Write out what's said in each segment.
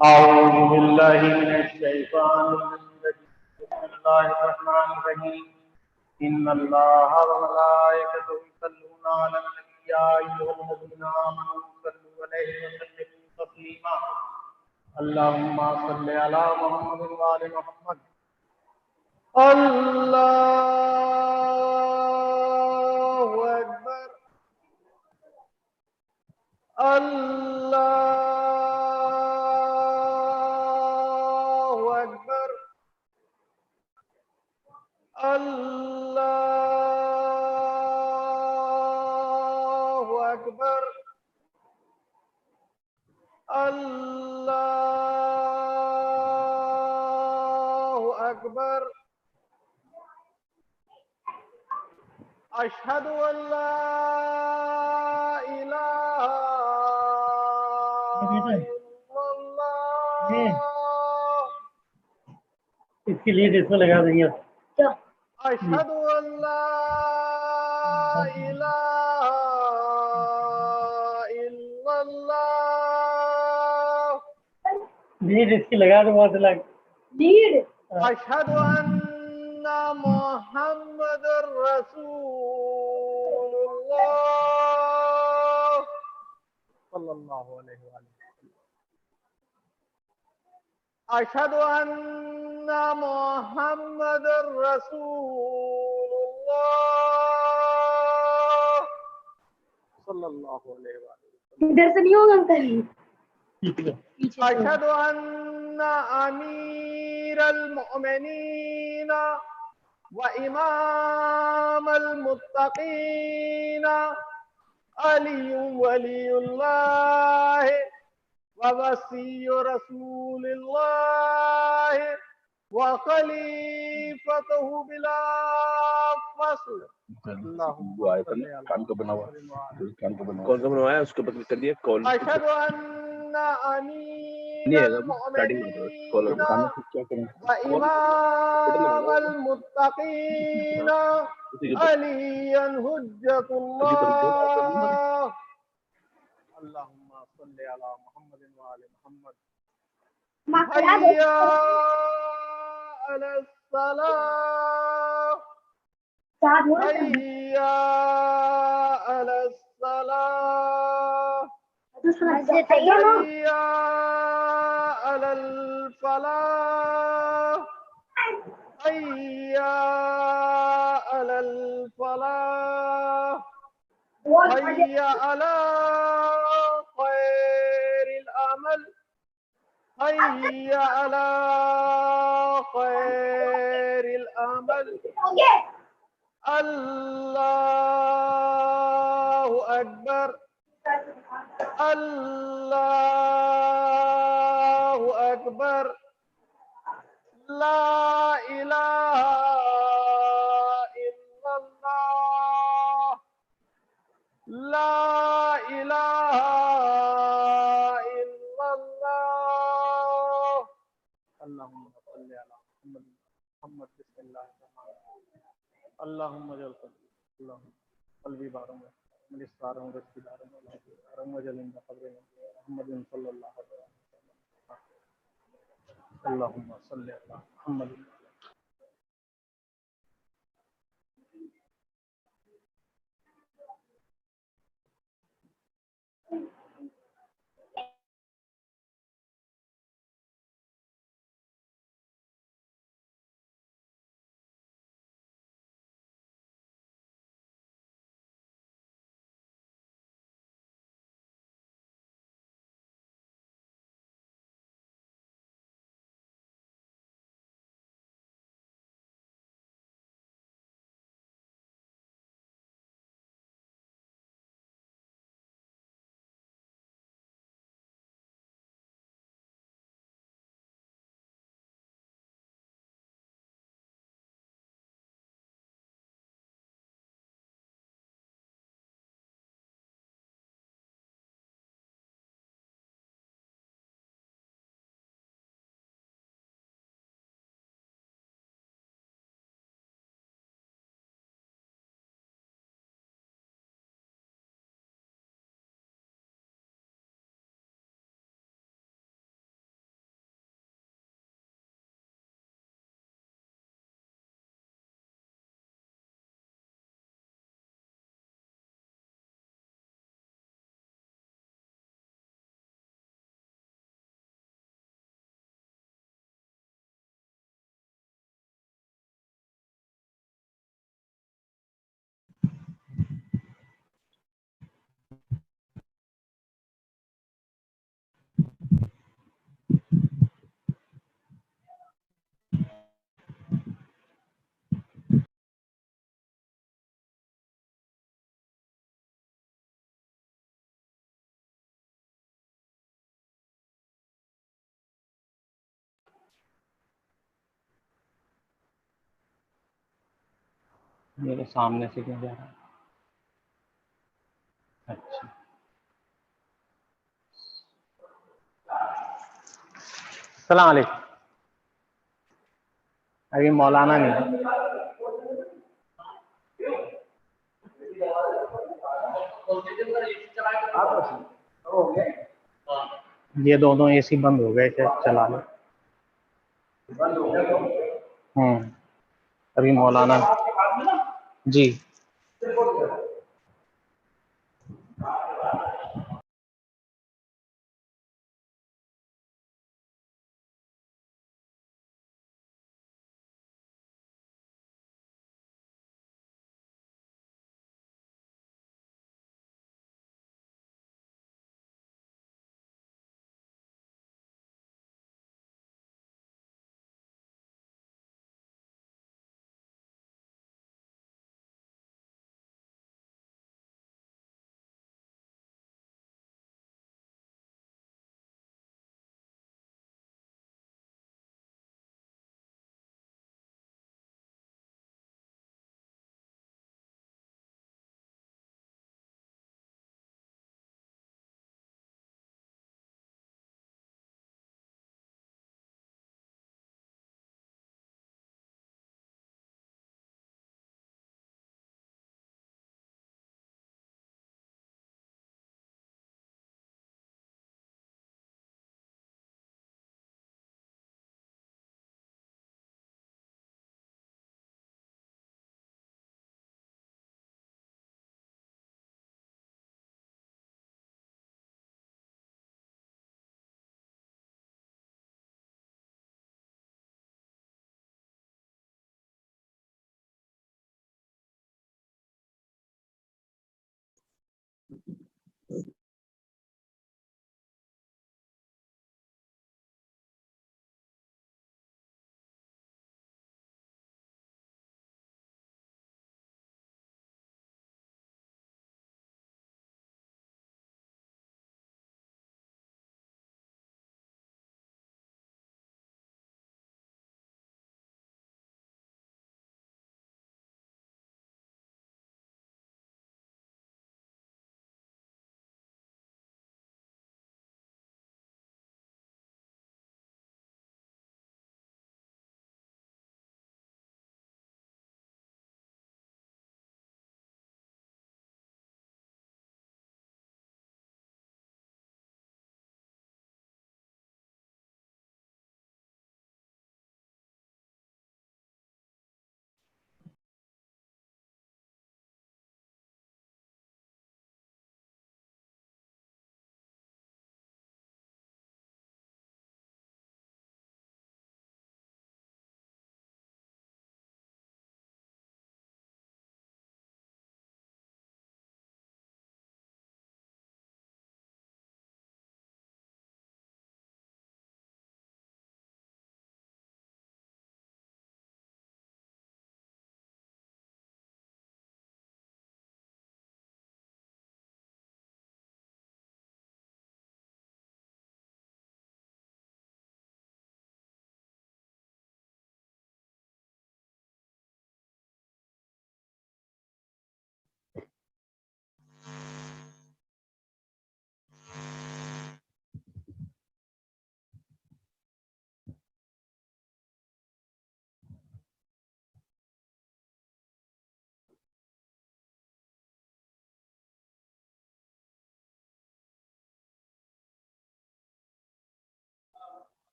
أعوذ بالله من الشيطان الرجيم بسم الله الرحمن الرحيم إن الله وملائكته يصلون على النبي يا أيها الذين آمنوا صلوا عليه وسلموا تسليما اللهم صل على محمد وآل محمد الله أكبر الله أكبر الله أكبر الله أكبر أشهد أن لا إله إلا الله اس کے لیے اس میں لگا دیں گے أشهد أن لا إله إلا الله نیڈ اس کی لگا دو وہاں سے لگ أشهد أن محمد رسول الله صلى الله عليه وآله أشهد أن محمد رسول الله صلى الله عليه وآله ادھر سے نہیں ہوگا انکل أشهد أن أمير المؤمنين وإمام المتقين علي ولي الله ووصي رسول الله وخليفته بلا فصل اللهم دعائے پڑھنے کان کو بنا ہوا کون سا بنوایا اس کو بدل کر دیا کال أشهد أن أمير المؤمنين وإمام المتقين عليا حجة الله اللهم صل على محمد وآل محمد حي على الصلاة حي على الصلاة حي على الفلاح حي على الفلاح حي على خير الأمل حي على خير الأمل الله أكبر الله أكبر لا إله إلا الله لا إله إلا الله اللهم صل على محمد بسم الله الرحمن الرحيم اللهم اجعل اللهم قلبي بارم مجلس بارم رزقي بارم وجل عند قبر محمد صلى الله عليه وسلم اللهم صل على محمد میرے سامنے سے کیوں جا رہا ہے؟ اچھا السلام علیکم. ابھی مولانا نہیں. یہ دونوں اے سی بند ہو گئے تھے, چلا لو. ابھی مولانا جی.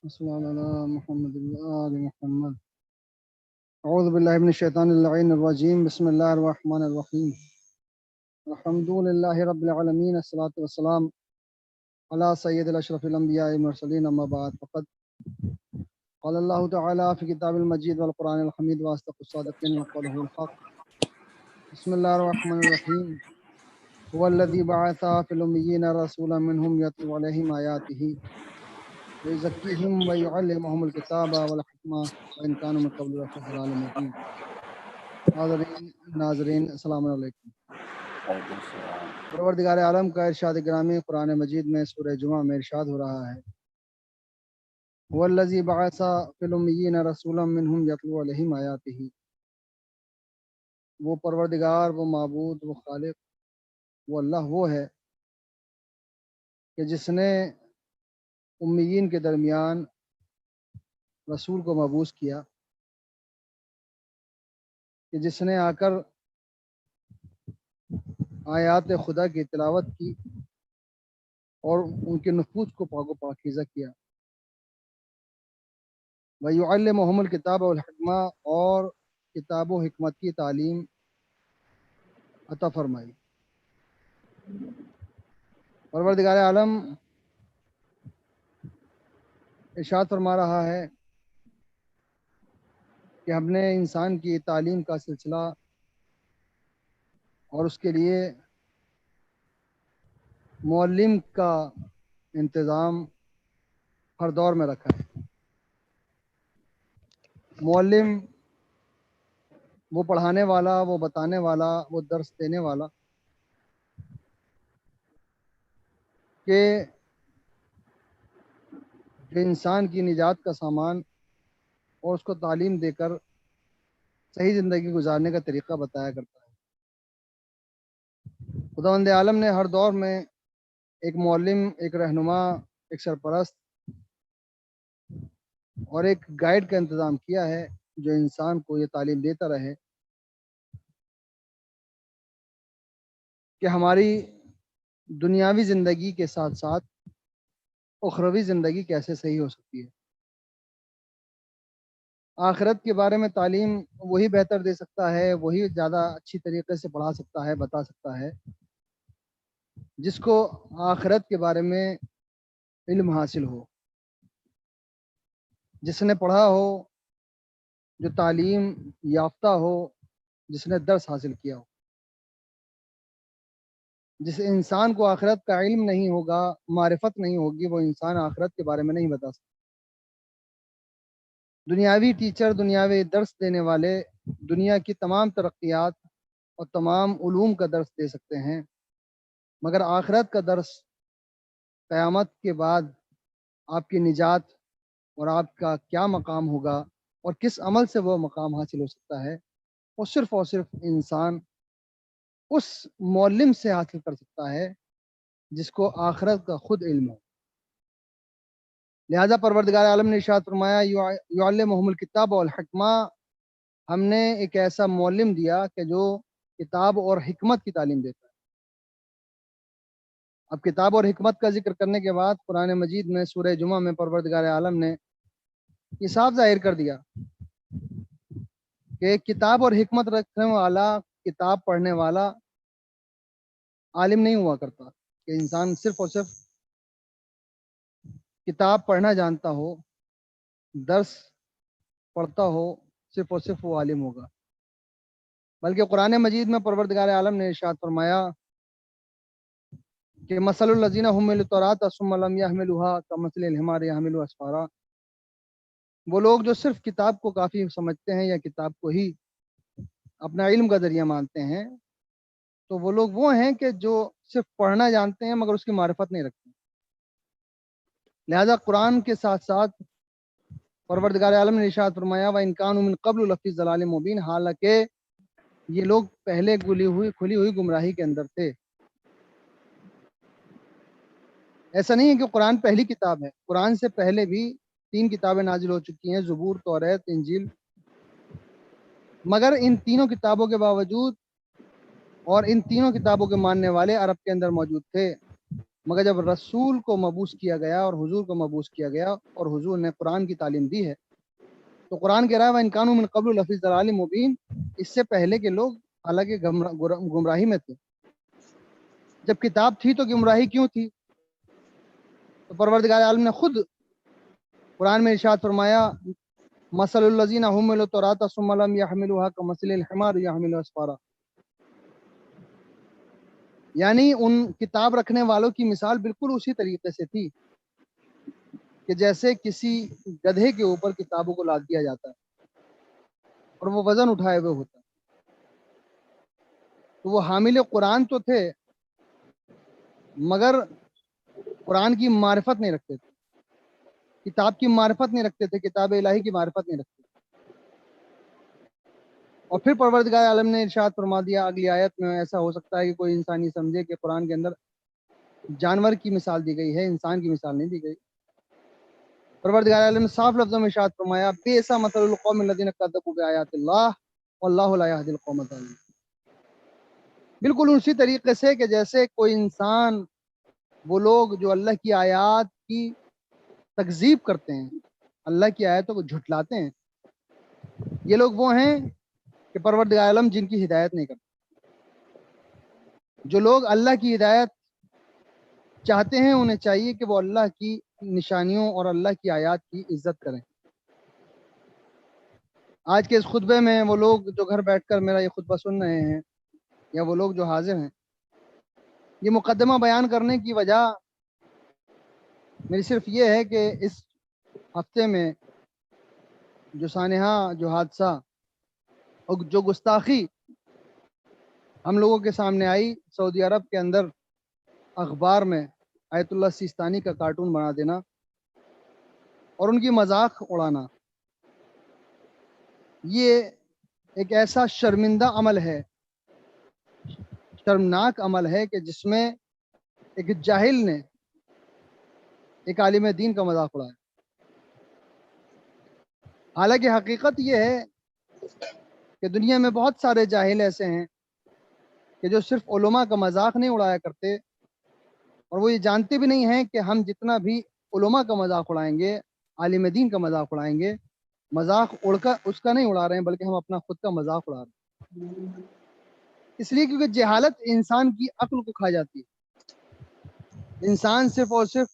السلام علی محمد آل محمد. اعوذ باللہ من الشیطان اللعین الرجیم. بسم اللہ الرحمن الرحیم. الحمد للہ رب العالمین. الصلاۃ والسلام علی سید الاشرف الانبیاء والمرسلین. اما بعد فقد قال اللہ تعالی فی کتاب المجید والقرآن الحمید واصدق الصادقین وقوله الحق. بسم اللہ الرحمن الرحیم. هو الذی بعث فی الامیین رسولا منهم یتلو علیہم آیاتہ وَيُزَكِّيهِمْ وَيُعَلِّمُهُمُ الْكِتَابَ وَالْحِكْمَةَ وَإِنْ كَانُوا مِنْ قَبْلُ لَفِي ضَلَالٍ مُبِينٍ. ناظرین السلام علیکم. پروردگار عالم کا ارشاد گرامی قرآن مجید میں سورہ جمعہ میں ارشاد ہو رہا ہے هُوَ الَّذِي بَعَثَ فِي الْأُمِّيِّينَ رَسُولًا مِّنْهُمْ يَتْلُو عَلَيْهِمْ آيَاتِهِ. وہ پروردگار، وہ معبود، وہ خالق، وہ اللہ وہ ہے کہ جس نے امیین کے درمیان رسول کو مبعوث کیا، کہ جس نے آ کر آیات خدا کی تلاوت کی اور ان کے نفوذ کو پاک و پاکیزہ کیا، وَيُعَلِّمُهُمُ الْكِتَابَ وَالْحِکمہ، اور کتاب و حکمت کی تعلیم عطا فرمائی۔ پروردگار عالم ارشاد فرما رہا ہے کہ ہم نے انسان کی تعلیم کا سلسلہ اور اس کے لیے معلم کا انتظام ہر دور میں رکھا ہے۔ معلم وہ پڑھانے والا، وہ بتانے والا، وہ درس دینے والا کہ جو انسان کی نجات کا سامان اور اس کو تعلیم دے کر صحیح زندگی گزارنے کا طریقہ بتایا کرتا ہے۔ خداوند عالم نے ہر دور میں ایک معلم، ایک رہنما، ایک سرپرست اور ایک گائیڈ کا انتظام کیا ہے جو انسان کو یہ تعلیم دیتا رہے کہ ہماری دنیاوی زندگی کے ساتھ ساتھ اخروی زندگی کیسے صحیح ہو سکتی ہے۔ آخرت کے بارے میں تعلیم وہی بہتر دے سکتا ہے، وہی زیادہ اچھی طریقے سے پڑھا سکتا ہے، بتا سکتا ہے جس کو آخرت کے بارے میں علم حاصل ہو، جس نے پڑھا ہو، جو تعلیم یافتہ ہو، جس نے درس حاصل کیا ہو۔ جس انسان کو آخرت کا علم نہیں ہوگا، معرفت نہیں ہوگی، وہ انسان آخرت کے بارے میں نہیں بتا سکتا۔ دنیاوی ٹیچر، دنیاوی درس دینے والے دنیا کی تمام ترقیات اور تمام علوم کا درس دے سکتے ہیں، مگر آخرت کا درس، قیامت کے بعد آپ کی نجات اور آپ کا کیا مقام ہوگا اور کس عمل سے وہ مقام حاصل ہو سکتا ہے، وہ صرف اور صرف انسان اس معلم سے حاصل کر سکتا ہے جس کو آخرت کا خود علم ہو۔ لہذا پروردگار عالم نے ارشاد فرمایا یعلمہم الکتاب والحکمہ، ہم نے ایک ایسا معلم دیا کہ جو کتاب اور حکمت کی تعلیم دیتا ہے۔ اب کتاب اور حکمت کا ذکر کرنے کے بعد قرآن مجید میں سورہ جمعہ میں پروردگار عالم نے یہ صاف ظاہر کر دیا کہ کتاب اور حکمت رکھنے والا، کتاب پڑھنے والا عالم نہیں ہوا کرتا، کہ انسان صرف اور صرف کتاب پڑھنا جانتا ہو، درس پڑھتا ہو، صرف اور صرف وہ عالم ہوگا، بلکہ قرآن مجید میں پروردگار عالم نے ارشاد فرمایا کہ مثل الذین حملوا التوراۃ ثم لم یحملوها کمثل الحمار یحمل اسفارا، وہ لوگ جو صرف کتاب کو کافی سمجھتے ہیں یا کتاب کو ہی اپنا علم کا ذریعہ مانتے ہیں، تو وہ لوگ وہ ہیں کہ جو صرف پڑھنا جانتے ہیں مگر اس کی معرفت نہیں رکھتے۔ لہذا قرآن کے ساتھ ساتھ پروردگار عالم نے ارشاد فرمایا وَإِن كَانُوا مِن قَبْلُ لَفِي ضَلَالٍ مُبِينٍ، حالانکہ یہ لوگ پہلے کھلی ہوئی گمراہی کے اندر تھے۔ ایسا نہیں ہے کہ قرآن پہلی کتاب ہے، قرآن سے پہلے بھی 3 کتابیں نازل ہو چکی ہیں، زبور، توریت، انجیل، مگر ان تینوں کتابوں کے باوجود اور ان تینوں کتابوں کے ماننے والے عرب کے اندر موجود تھے، مگر جب رسول کو مبعوث کیا گیا اور حضور کو مبعوث کیا گیا اور حضور نے قرآن کی تعلیم دی ہے، تو قرآن کہہ رہا ہے وَإِن كَانُوا مِن قَبْلُ لَفِي ضَلَالٍ مُبِينٍ، اس سے پہلے کے لوگ حالانکہ گمراہی میں تھے۔ جب کتاب تھی تو گمراہی کیوں تھی؟ تو پروردگار عالم نے خود قرآن میں ارشاد فرمایا مثل الذین حملوا التوراۃ ثم لم یحملوها کمثل الحمار یحمل اسفارا، یعنی ان کتاب رکھنے والوں کی مثال بالکل اسی طریقے سے تھی کہ جیسے کسی گدھے کے اوپر کتابوں کو لاد دیا جاتا ہے اور وہ وزن اٹھائے ہوئے ہوتا ہے۔ تو وہ حامل قرآن تو تھے مگر قرآن کی معرفت نہیں رکھتے تھے، کتاب کی معرفت نہیں رکھتے تھے، کتاب الہی کی معرفت نہیں رکھتے تھے۔ اور پھر پروردگار عالم نے ارشاد فرما دیا اگلی آیت میں، ایسا ہو سکتا ہے کہ کوئی انسان یہ سمجھے کہ قرآن کے اندر جانور کی مثال دی گئی ہے، انسان کی مثال نہیں دی گئی۔ پروردگار عالم نے صاف لفظوں میں ارشاد فرمایا بئس مثل القوم الذین کذبوا بآیات اللہ واللہ لا یہدی القوم الظالمین، بالکل اسی طریقے سے کہ جیسے کوئی انسان، وہ لوگ جو اللہ کی آیات کی تکذیب کرتے ہیں، اللہ کی آیتوں کو جھٹلاتے ہیں، یہ لوگ وہ ہیں کہ پروردگار عالم جن کی ہدایت نہیں کرتے۔ جو لوگ اللہ کی ہدایت چاہتے ہیں انہیں چاہیے کہ وہ اللہ کی نشانیوں اور اللہ کی آیات کی عزت کریں۔ آج کے اس خطبے میں وہ لوگ جو گھر بیٹھ کر میرا یہ خطبہ سن رہے ہیں، یا وہ لوگ جو حاضر ہیں، یہ مقدمہ بیان کرنے کی وجہ میری صرف یہ ہے کہ اس ہفتے میں جو سانحہ، جو حادثہ اور جو گستاخی ہم لوگوں کے سامنے آئی، سعودی عرب کے اندر اخبار میں آیت اللہ سیستانی کا کارٹون بنا دینا اور ان کی مذاق اڑانا، یہ ایک ایسا شرمندہ عمل ہے، شرمناک عمل ہے کہ جس میں ایک جاہل نے ایک عالم دین کا مذاق اڑایا۔ حالانکہ حقیقت یہ ہے کہ دنیا میں بہت سارے جاہل ایسے ہیں کہ جو صرف علماء کا مذاق نہیں اڑایا کرتے، اور وہ یہ جانتے بھی نہیں ہیں کہ ہم جتنا بھی علماء کا مذاق اڑائیں گے، عالم دین کا مذاق اڑائیں گے، مذاق اڑ کر اس کا نہیں اڑا رہے ہیں، بلکہ ہم اپنا خود کا مذاق اڑا رہے ہیں۔ اس لیے کیونکہ جہالت انسان کی عقل کو کھا جاتی ہے۔ انسان صرف اور صرف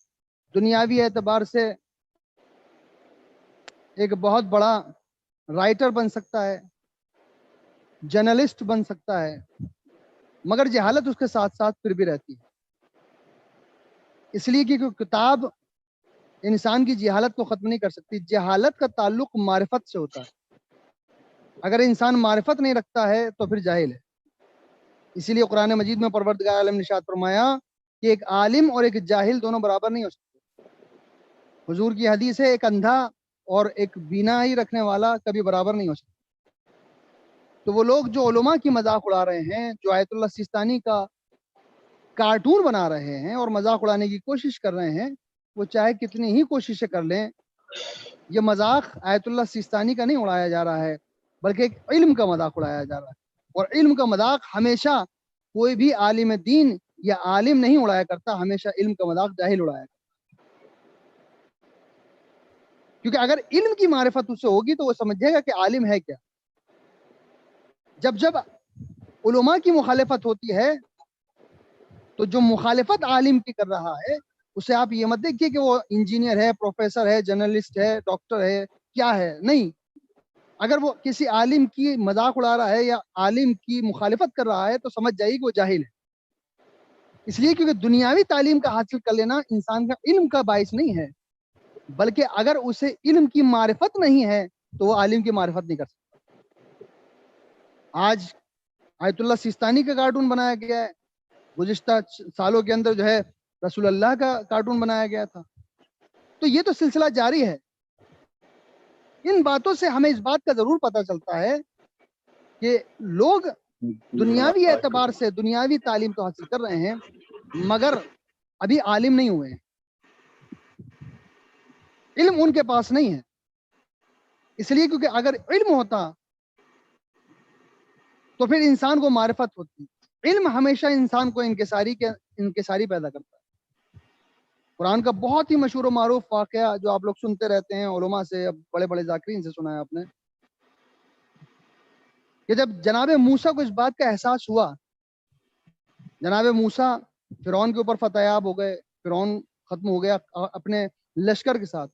دنیاوی اعتبار سے ایک بہت بڑا رائٹر بن سکتا ہے، جرنلسٹ بن سکتا ہے، مگر جہالت اس کے ساتھ ساتھ پھر بھی رہتی ہے۔ اس لیے کہ کتاب انسان کی جہالت کو ختم نہیں کر سکتی۔ جہالت کا تعلق معرفت سے ہوتا ہے۔ اگر انسان معرفت نہیں رکھتا ہے تو پھر جاہل ہے۔ اسی لیے قرآن مجید میں پروردگار عالم نے ارشاد فرمایا کہ ایک عالم اور ایک جاہل دونوں برابر نہیں ہو سکتے۔ حضور کی حدیث ہے ایک اندھا اور ایک بینائی رکھنے والا کبھی برابر نہیں ہو سکتا۔ تو وہ لوگ جو علماء کی مذاق اڑا رہے ہیں، جو آیت اللہ سیستانی کا کارٹون بنا رہے ہیں اور مذاق اڑانے کی کوشش کر رہے ہیں، وہ چاہے کتنی ہی کوششیں کر لیں، یہ مذاق آیت اللہ سیستانی کا نہیں اڑایا جا رہا ہے، بلکہ ایک علم کا مذاق اڑایا جا رہا ہے۔ اور علم کا مذاق ہمیشہ کوئی بھی عالم دین یا عالم نہیں اڑایا کرتا، ہمیشہ علم کا مذاق جاہل اڑایا کرتا۔ کیونکہ اگر علم کی معرفت اس سے ہوگی تو وہ سمجھے گا کہ عالم ہے کیا۔ جب علماء کی مخالفت ہوتی ہے تو جو مخالفت عالم کی کر رہا ہے اسے آپ یہ مت دیکھیے کہ وہ انجینئر ہے، پروفیسر ہے، جرنلسٹ ہے، ڈاکٹر ہے، کیا ہے، نہیں۔ اگر وہ کسی عالم کی مذاق اڑا رہا ہے یا عالم کی مخالفت کر رہا ہے تو سمجھ جائیے کہ وہ جاہل ہے۔ اس لیے کیونکہ دنیاوی تعلیم کا حاصل کر لینا انسان کا علم کا باعث نہیں ہے، بلکہ اگر اسے علم کی معرفت نہیں ہے تو وہ عالم کی معرفت نہیں کر سکتا۔ آج آیت اللہ سیستانی کا کارٹون بنایا گیا ہے، گزشتہ سالوں کے اندر جو ہے رسول اللہ کا کارٹون بنایا گیا تھا، تو یہ تو سلسلہ جاری ہے۔ ان باتوں سے ہمیں اس بات کا ضرور پتہ چلتا ہے کہ لوگ دنیاوی اعتبار سے دنیاوی تعلیم تو حاصل کر رہے ہیں مگر ابھی عالم نہیں ہوئے ہیں، علم ان کے پاس نہیں ہے۔ اس لیے کیونکہ اگر علم ہوتا تو پھر انسان کو معرفت ہوتی۔ علم ہمیشہ انسان کو انکساری پیدا کرتا ہے۔ قرآن کا بہت ہی مشہور و معروف واقعہ جو آپ لوگ سنتے رہتے ہیں علماء سے، بڑے بڑے ذاکرین سے سنا ہے آپ نے، کہ جب جناب موسیٰ کو اس بات کا احساس ہوا، جناب موسیٰ فرعون کے اوپر فتح یاب ہو گئے، فرعون ختم ہو گیا اپنے لشکر کے ساتھ،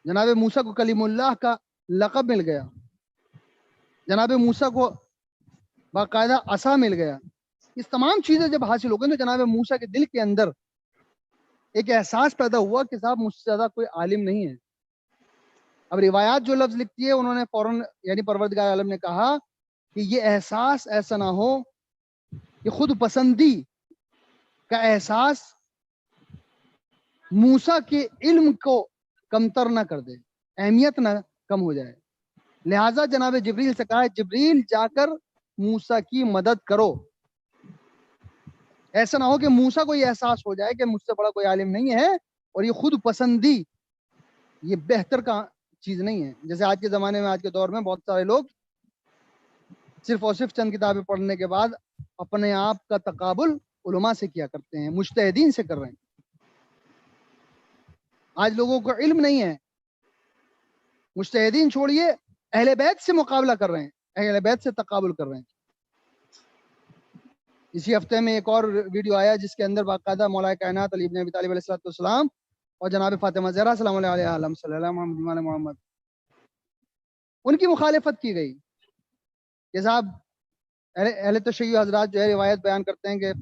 جناب موسیٰ کو کلیم اللہ کا لقب مل گیا، جناب موسیٰ کو باقاعدہ عصا مل گیا۔ اس تمام چیزیں جب حاصل ہو گئی تو جناب موسیٰ کے دل کے اندر ایک احساس پیدا ہوا کہ صاحب مجھ سے زیادہ کوئی عالم نہیں ہے۔ اب روایات جو لفظ لکھتی ہے انہوں نے فوراً یعنی پروردگار عالم نے کہا کہ یہ احساس ایسا نہ ہو کہ خود پسندی کا احساس موسیٰ کے علم کو کمتر نہ کر دے، اہمیت نہ کم ہو جائے، لہٰذا جناب جبریل سے کہا ہے جبریل جا کر موسیٰ کی مدد کرو. ایسا نہ ہو کہ موسیٰ کو یہ احساس ہو جائے کہ مجھ سے بڑا کوئی عالم نہیں ہے اور یہ خود پسندی یہ بہتر کا چیز نہیں ہے. جیسے آج کے زمانے میں آج کے دور میں بہت سارے لوگ صرف اور صرف چند کتابیں پڑھنے کے بعد اپنے آپ کا تقابل علماء سے کیا کرتے ہیں, مجتہدین سے کر رہے ہیں. آج لوگوں کو علم نہیں ہے, مجتہدین چھوڑیے اہل بیت سے مقابلہ کر رہے ہیں, اہل بیت سے تقابل کر رہے ہیں. اسی ہفتے میں ایک اور ویڈیو آیا جس کے اندر باقاعدہ مولا کائنات علی بن ابی طالب علیہ السلام اور جناب فاطمہ زہرا سلام اللہ علیہ عالم صلی اللہ محمد محمد ان کی مخالفت کی گئی کہ صاحب اہل تشیع حضرات جو ہے روایت بیان کرتے ہیں کہ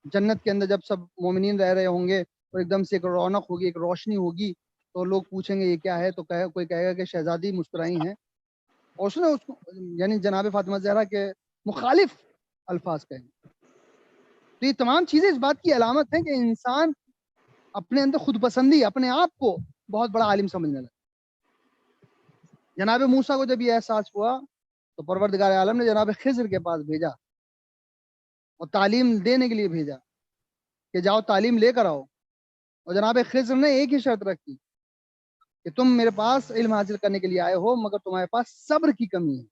جنت کے اندر جب سب مومنین رہ رہے ہوں گے اور ایک دم سے ایک رونق ہوگی, ایک روشنی ہوگی, تو لوگ پوچھیں گے یہ کیا ہے, تو کوئی کہے گا کہ شہزادی مسکرائی ہیں. اور اس نے اس کو یعنی جناب فاطمہ زہرا کے مخالف الفاظ کہیں. تو یہ تمام چیزیں اس بات کی علامت ہیں کہ انسان اپنے اندر خود پسندی, اپنے آپ کو بہت بڑا عالم سمجھنے لگا. جناب موسیٰ کو جب یہ احساس ہوا تو پروردگار عالم نے جناب خضر کے پاس بھیجا اور تعلیم دینے کے لیے بھیجا کہ جاؤ تعلیم لے کر آؤ. اور جناب خضر نے ایک ہی شرط رکھی کہ تم میرے پاس علم حاصل کرنے کے لیے آئے ہو مگر تمہارے پاس صبر کی کمی ہے.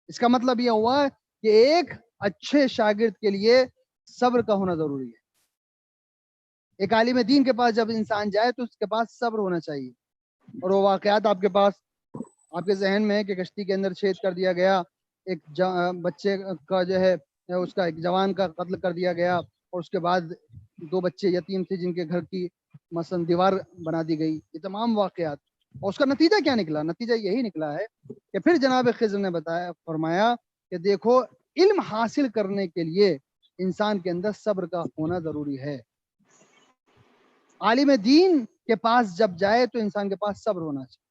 اس کا مطلب یہ ہوا کہ ایک اچھے شاگرد کے لیے صبر کا ہونا ضروری ہے. ایک عالم دین کے پاس جب انسان جائے تو اس کے پاس صبر ہونا چاہیے. اور وہ واقعات آپ کے پاس آپ کے ذہن میں ہے کہ کشتی کے اندر چھید کر دیا گیا, ایک بچے کا جو ہے اس کا ایک جوان کا قتل کر دیا گیا, اور اس کے بعد 2 بچے یتیم تھے جن کے گھر کی مثلا دیوار بنا دی گئی. یہ تمام واقعات, اور اس کا نتیجہ کیا نکلا؟ نتیجہ یہی نکلا ہے کہ پھر جناب خضر نے فرمایا کہ دیکھو علم حاصل کرنے کے لیے انسان کے اندر صبر کا ہونا ضروری ہے. عالم دین کے پاس جب جائے تو انسان کے پاس صبر ہونا چاہیے.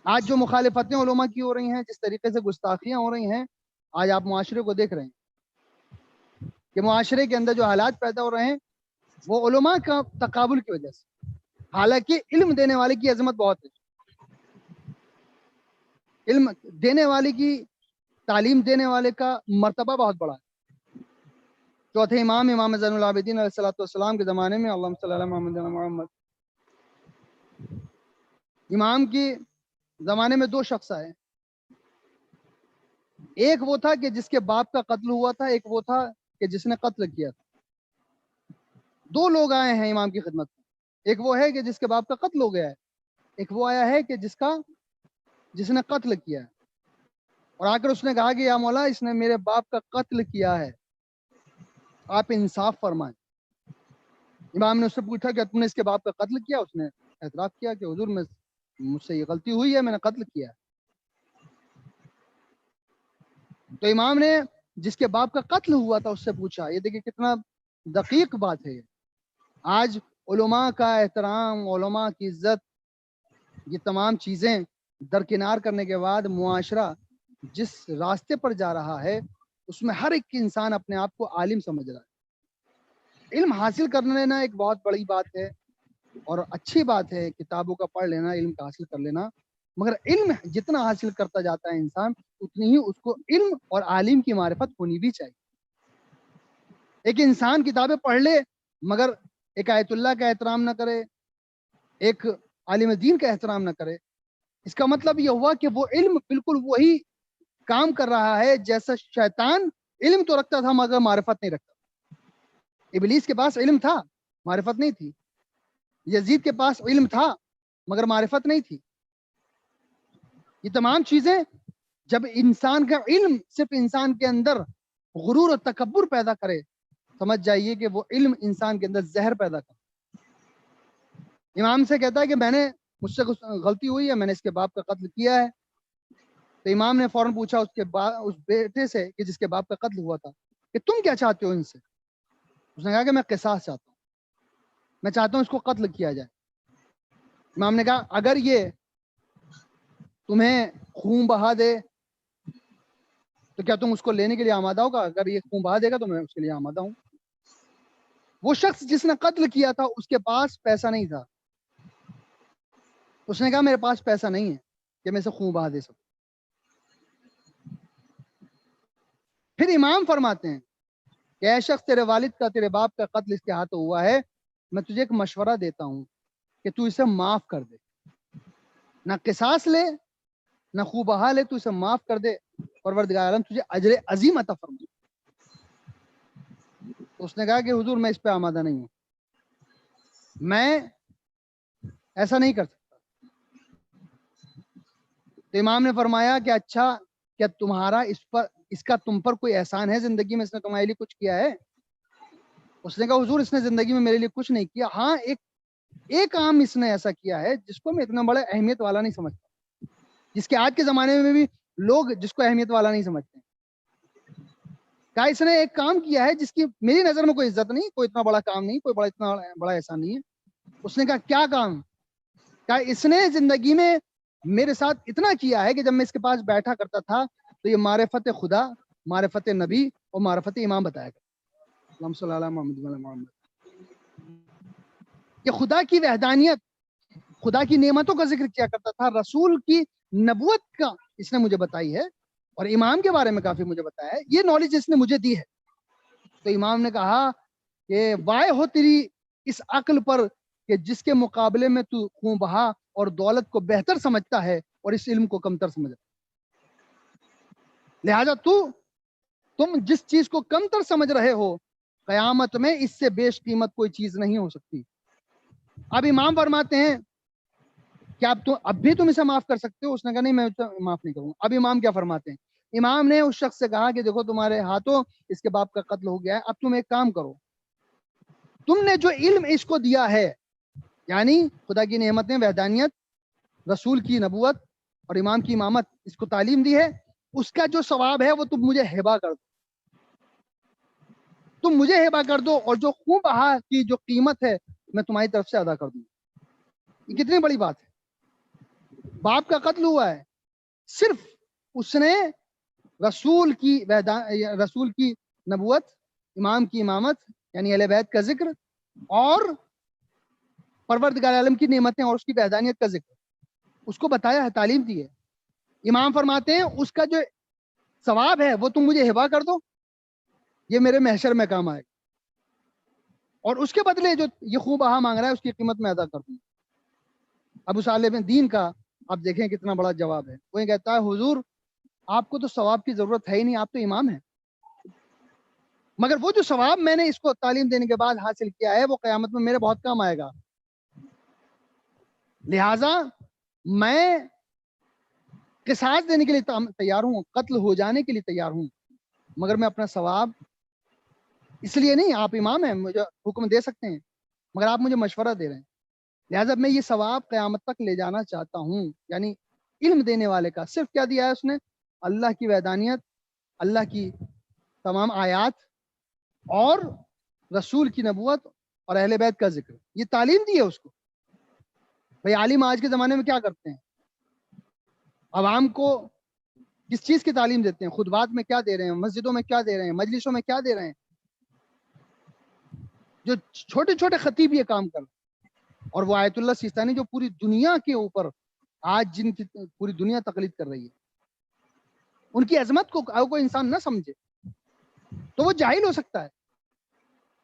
آج جو مخالفتیں علماء کی ہو رہی ہیں, جس طریقے سے گستاخیاں ہو رہی ہیں, آج آپ معاشرے کو دیکھ رہے ہیں کہ معاشرے کے اندر جو حالات پیدا ہو رہے ہیں وہ علماء کا تقابل کی وجہ سے. حالانکہ علم دینے والے کی عظمت بہت ہے, علم دینے والے کی, تعلیم دینے والے کا مرتبہ بہت بڑا ہے. چوتھے امام زین العابدین علیہ السلام کے زمانے میں اللہم صلی اللہ محمد امام کی زمانے میں 2 شخص آئے. ایک وہ تھا کہ جس کے باپ کا قتل ہوا تھا, ایک وہ تھا کہ جس نے قتل کیا تھا. 2 لوگ آئے ہیں امام کی خدمت میں. ایک وہ ہے کہ جس کے باپ کا قتل ہو گیا ہے, ایک وہ آیا ہے کہ جس نے قتل کیا ہے. اور آ کر اس نے کہا کہ یا مولا اس نے میرے باپ کا قتل کیا ہے, آپ انصاف فرمائیں. امام نے اس سے پوچھا کہ تم نے اس کے باپ کا قتل کیا؟ اس نے اعتراف کیا کہ حضور مجھ سے یہ غلطی ہوئی ہے, میں نے قتل کیا. تو امام نے جس کے باپ کا قتل ہوا تھا اس سے پوچھا. یہ دیکھیں کتنا دقیق بات ہے. آج علماء کا احترام, علماء کی عزت, یہ تمام چیزیں درکنار کرنے کے بعد معاشرہ جس راستے پر جا رہا ہے اس میں ہر ایک انسان اپنے آپ کو عالم سمجھ رہا ہے. علم حاصل کر لینا ایک بہت بڑی بات ہے اور اچھی بات ہے, کتابوں کا پڑھ لینا, علم کا حاصل کر لینا, مگر علم جتنا حاصل کرتا جاتا ہے انسان اتنی ہی اس کو علم اور عالم کی معرفت ہونی بھی چاہیے. ایک انسان کتابیں پڑھ لے مگر ایک آیت اللہ کا احترام نہ کرے, ایک عالم دین کا احترام نہ کرے, اس کا مطلب یہ ہوا کہ وہ علم بالکل وہی کام کر رہا ہے جیسا شیطان علم تو رکھتا تھا مگر معرفت نہیں رکھتا. ابلیس کے پاس علم تھا, معرفت نہیں تھی. یزید کے پاس علم تھا مگر معرفت نہیں تھی. یہ تمام چیزیں جب انسان کا علم صرف انسان کے اندر غرور اور تکبر پیدا کرے, سمجھ جائیے کہ وہ علم انسان کے اندر زہر پیدا کرے. امام سے کہتا ہے کہ مجھ سے کچھ غلطی ہوئی ہے, میں نے اس کے باپ کا قتل کیا ہے. تو امام نے فوراً پوچھا اس بیٹے سے کہ جس کے باپ کا قتل ہوا تھا کہ تم کیا چاہتے ہو ان سے؟ اس نے کہا کہ میں قصاص چاہتا ہوں, میں چاہتا ہوں اس کو قتل کیا جائے. امام نے کہا اگر یہ تمہیں خون بہا دے تو کیا تم اس کو لینے کے لیے آمادہ ہوگا؟ اگر یہ خون بہا دے گا تو میں اس کے لیے آمادہ ہوں. وہ شخص جس نے قتل کیا تھا اس کے پاس پیسہ نہیں تھا. اس نے کہا میرے پاس پیسہ نہیں ہے, کہ میں اسے خون بہا دے سکوں. پھر امام فرماتے ہیں کہ اے شخص، تیرے والد کا، تیرے باپ کا قتل اس کے ہاتھوں ہوا ہے، میں تجھے ایک مشورہ دیتا ہوں کہ تو اسے معاف کر دے. نہ قصاص لے نہ خون بہا لے، تو اسے معاف کر دے، پروردگار عالم تجھے اجر عظیم عطا فرمائے. تو اس نے کہا کہ حضور میں اس پہ آمادہ نہیں ہوں، میں ایسا نہیں کر سکتا. تو امام نے فرمایا کہ اچھا، کیا تمہارا اس کا تم پر کوئی احسان ہے زندگی میں؟ اس نے تمہارے لیے کچھ کیا ہے؟ اس نے کہا حضور اس نے زندگی میں میرے لیے کچھ نہیں کیا، ہاں ایک کام اس نے ایسا کیا ہے جس کو میں اتنا بڑا اہمیت والا نہیں سمجھتا، جس کے آج کے زمانے میں بھی لوگ جس کو اہمیت والا نہیں سمجھتے. کہا اس نے ایک کام کیا ہے جس کی میری نظر میں کوئی عزت نہیں، کوئی اتنا بڑا کام نہیں، کوئی اتنا بڑا احسان نہیں ہے. اس نے کہا کیا کام؟ کہا اس نے زندگی میں میرے ساتھ اتنا کیا ہے کہ جب میں اس کے پاس بیٹھا کرتا تھا تو یہ معرفت خدا، معرفت نبی اور معرفت امام بتایا کرتا. اللہم صلی اللہ علیہ محمد وعلی محمد. کہ خدا کی وحدانیت، خدا کی نعمتوں کا ذکر کیا کرتا تھا، رسول کی نبوت کا اس نے مجھے بتائی ہے، اور امام کے بارے میں کافی مجھے بتایا ہے. یہ نالج اس نے مجھے دی ہے. تو امام نے کہا کہ وائے ہو تیری اس عقل پر کہ جس کے مقابلے میں تو خون بہا اور دولت کو بہتر سمجھتا ہے اور اس علم کو کمتر سمجھتا ہے. لہذا تم جس چیز کو کمتر سمجھ رہے ہو، قیامت میں اس سے بیش قیمت کوئی چیز نہیں ہو سکتی. اب امام فرماتے ہیں کہ اب بھی تم اسے معاف کر سکتے ہو؟ اس نے کہا نہیں، میں معاف نہیں کروں. اب امام کیا فرماتے ہیں؟ امام نے اس شخص سے کہا کہ دیکھو تمہارے ہاتھوں اس کے باپ کا قتل ہو گیا ہے، اب تم ایک کام کرو، تم نے جو علم اس کو دیا ہے، یعنی خدا کی نعمتیں، وحدانیت، رسول کی نبوت اور امام کی امامت، اس کو تعلیم دی ہے، اس کا جو ثواب ہے وہ تم مجھے ہبہ کر دو. تم مجھے ہبہ کر دو، اور جو خون بہا کی جو قیمت ہے میں تمہاری طرف سے ادا کر دوں. یہ کتنی بڑی بات ہے. باپ کا قتل ہوا ہے، صرف اس نے رسول کی نبوت، امام کی امامت یعنی اہل بیت کا ذکر، اور پروردگار عالم کی نعمتیں اور اس کی وحدانیت کا ذکر اس کو بتایا ہے، تعلیم دی ہے. امام فرماتے ہیں اس کا جو ثواب ہے وہ تم مجھے ہبہ کر دو، یہ میرے محشر میں کام آئے گا، اور اس کے بدلے جو یہ خون بہا مانگ رہا ہے اس کی قیمت میں ادا کر دوں. ابو صالح دین کا آپ دیکھیں کتنا بڑا جواب ہے. وہ یہ کہتا ہے حضور آپ کو تو ثواب کی ضرورت ہے ہی نہیں، آپ تو امام ہیں، مگر وہ جو ثواب میں نے اس کو تعلیم دینے کے بعد حاصل کیا ہے وہ قیامت میں میرے بہت کام آئے گا. لہٰذا میں قصاص دینے کے لیے تیار ہوں، قتل ہو جانے کے لیے تیار ہوں، مگر میں اپنا ثواب اس لیے نہیں، آپ امام ہیں مجھے حکم دے سکتے ہیں، مگر آپ مجھے مشورہ دے رہے ہیں، لہٰذا میں یہ ثواب قیامت تک لے جانا چاہتا ہوں. یعنی علم دینے والے کا صرف کیا دیا ہے اس نے؟ اللہ کی وحدانیت، اللہ کی تمام آیات اور رسول کی نبوت اور اہل بیت کا ذکر، یہ تعلیم دی ہے اس کو. بھائی عالم آج کے زمانے میں کیا کرتے ہیں؟ عوام کو کس چیز کی تعلیم دیتے ہیں؟ خطبات میں کیا دے رہے ہیں، مسجدوں میں کیا دے رہے ہیں، مجلسوں میں کیا دے رہے ہیں؟ جو چھوٹے چھوٹے خطیب یہ کام کر رہے ہیں، اور وہ آیت اللہ سیستانی جو پوری دنیا کے اوپر آج جن کی پوری دنیا تقلید کر رہی ہے، ان کی عظمت کو کوئی انسان نہ سمجھے تو وہ جاہل ہو سکتا ہے،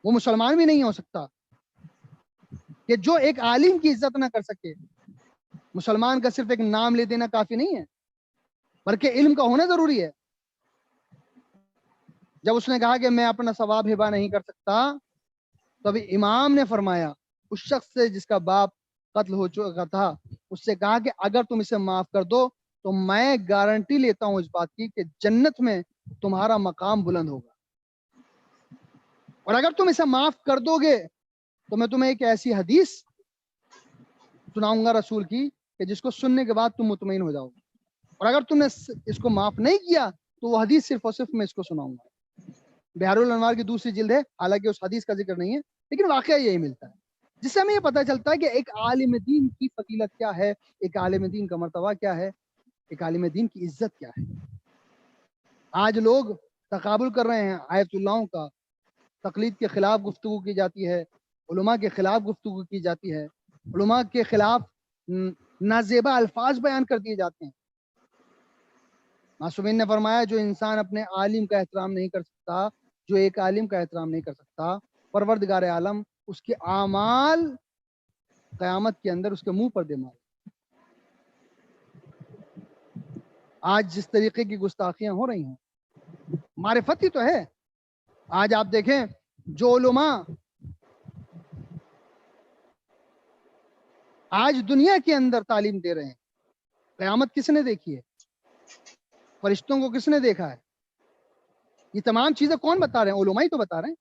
وہ مسلمان بھی نہیں ہو سکتا. کہ جو ایک عالم کی عزت نہ کر سکے، مسلمان کا صرف ایک نام لے دینا کافی نہیں ہے، بلکہ علم کا ہونا ضروری ہے. جب اس نے کہا کہ میں اپنا ثواب ہبہ نہیں کر سکتا، تو ابھی امام نے فرمایا اس شخص سے جس کا باپ قتل ہو چکا تھا، اس سے کہا کہ اگر تم اسے معاف کر دو تو میں گارنٹی لیتا ہوں اس بات کی کہ جنت میں تمہارا مقام بلند ہوگا، اور اگر تم اسے معاف کر دو گے تو میں تمہیں ایک ایسی حدیث سناؤں گا رسول کی کہ جس کو سننے کے بعد تم مطمئن ہو جاؤ گے، اور اگر تم نے اس کو معاف نہیں کیا تو وہ حدیث صرف اور صرف میں اس کو سناؤں گا. بہار الانوار کی دوسری جلد ہے، حالانکہ اس حدیث کا ذکر نہیں ہے، لیکن واقعہ یہی ملتا ہے، جس سے ہمیں یہ پتہ چلتا ہے کہ ایک عالم دین کی فضیلت کیا ہے، ایک عالم دین کا مرتبہ کیا ہے، ایک عالم دین کی عزت کیا ہے. آج لوگ تقابل کر رہے ہیں آیت اللہوں کا، تقلید کے خلاف گفتگو کی جاتی ہے، علماء کے خلاف گفتگو کی جاتی ہے، علماء کے خلاف نازیبا الفاظ بیان کر دیے جاتے ہیں۔ معصومین نے فرمایا جو انسان اپنے عالم کا احترام نہیں کر سکتا، جو ایک عالم کا احترام نہیں کر سکتا، پروردگار عالم اس کے اعمال قیامت کے اندر اس کے منہ پر دے مارے۔ آج جس طریقے کی گستاخیاں ہو رہی ہیں، معرفت ہی تو ہے۔ آج آپ دیکھیں جو علماء آج دنیا کے اندر تعلیم دے رہے ہیں، قیامت کس نے دیکھی ہے؟ فرشتوں کو کس نے دیکھا ہے؟ یہ تمام چیزیں کون بتا رہے ہیں؟ علماء ہی تو بتا رہے ہیں۔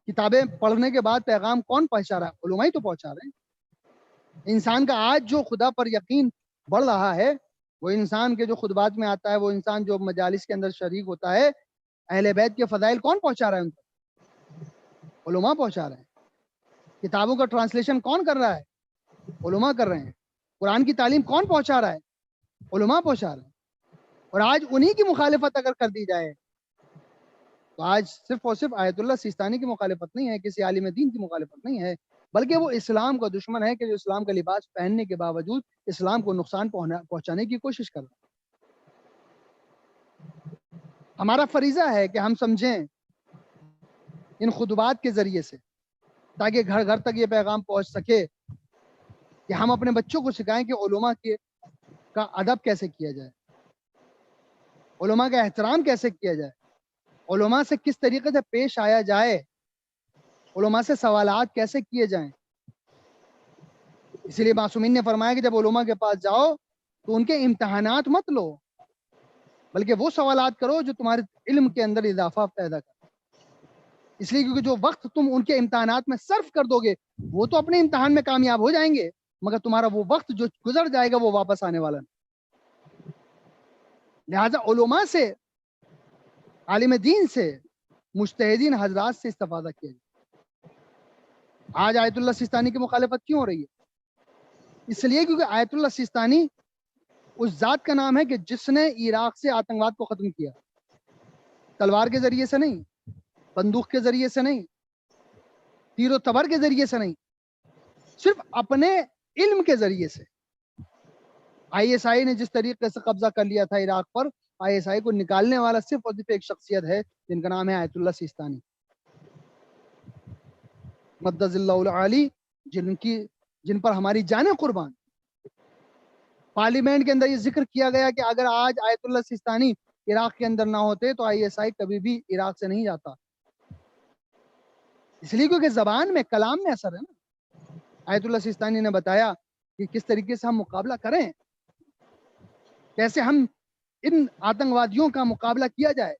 کتابیں پڑھنے کے بعد پیغام کون پہنچا رہا ہے؟ علماء ہی تو پہنچا رہے ہیں۔ انسان کا آج جو خدا پر یقین بڑھ رہا ہے، وہ انسان کے جو خطبات میں آتا ہے، وہ انسان جو مجالس کے اندر شریک ہوتا ہے، اہل بیت کے فضائل کون پہنچا رہا ہے ان کو؟ علماء پہنچا رہے ہیں۔ کتابوں کا ٹرانسلیشن کون کر رہا ہے؟ علماء کر رہے ہیں۔ قرآن کی تعلیم کون پہنچا رہا ہے؟ علماء پہنچا رہے ہیں۔ اور آج انہی کی مخالفت اگر کر دی جائے تو آج صرف اور صرف آیت اللہ سیستانی کی مخالفت نہیں ہے، کسی عالم دین کی مخالفت نہیں ہے، بلکہ وہ اسلام کا دشمن ہے کہ جو اسلام کا لباس پہننے کے باوجود اسلام کو نقصان پہنچانے کی کوشش کر رہا ہے۔ ہمارا فریضہ ہے کہ ہم سمجھیں ان خطبات کے ذریعے سے، تاکہ گھر گھر تک یہ پیغام پہنچ سکے کہ ہم اپنے بچوں کو سکھائیں کہ علماء کا ادب کیسے کیا جائے، علماء کا احترام کیسے کیا جائے، علماء سے کس طریقے سے پیش آیا جائے، علماء سے سوالات کیسے کیے جائیں۔ اسی لیے معصومین نے فرمایا کہ جب علماء کے پاس جاؤ تو ان کے امتحانات مت لو، بلکہ وہ سوالات کرو جو تمہارے علم کے اندر اضافہ پیدا کرے۔ اس لیے کیونکہ جو وقت تم ان کے امتحانات میں صرف کر دو گے، وہ تو اپنے امتحان میں کامیاب ہو جائیں گے، مگر تمہارا وہ وقت جو گزر جائے گا وہ واپس آنے والا نہیں۔ لہذا علماء سے، عالم دین سے، مجتہدین حضرات سے استفادہ کیا جائے۔ آج آیت اللہ سیستانی کی مخالفت کیوں ہو رہی ہے؟ اس لیے کیونکہ آیت اللہ سیستانی اس ذات کا نام ہے کہ جس نے عراق سے آتنکواد کو ختم کیا، تلوار کے ذریعے سے نہیں، بندوق کے ذریعے سے نہیں، تیر و تبر کے ذریعے سے نہیں، صرف اپنے علم کے ذریعے سے۔ آئی ایس آئی نے جس طریقے سے قبضہ کر لیا تھا عراق پر، آئی ایس آئی کو نکالنے والا صرف اور صرف ایک شخصیت ہے جن کا نام ہے آیت اللہ سیستانی، مدد اللہ العالی، جن پر ہماری جانیں قربان۔ پارلیمنٹ کے اندر یہ ذکر کیا گیا کہ اگر آج آیت اللہ سیستانی عراق کے اندر نہ ہوتے تو آئی ایس آئی کبھی بھی عراق سے نہیں جاتا، اس لیے کیونکہ زبان میں، کلام میں اثر ہے نا۔ آیت اللہ سیستانی نے بتایا کہ کس طریقے سے ہم مقابلہ کریں، کیسے ہم ان آتنکوادیوں کا مقابلہ کیا جائے۔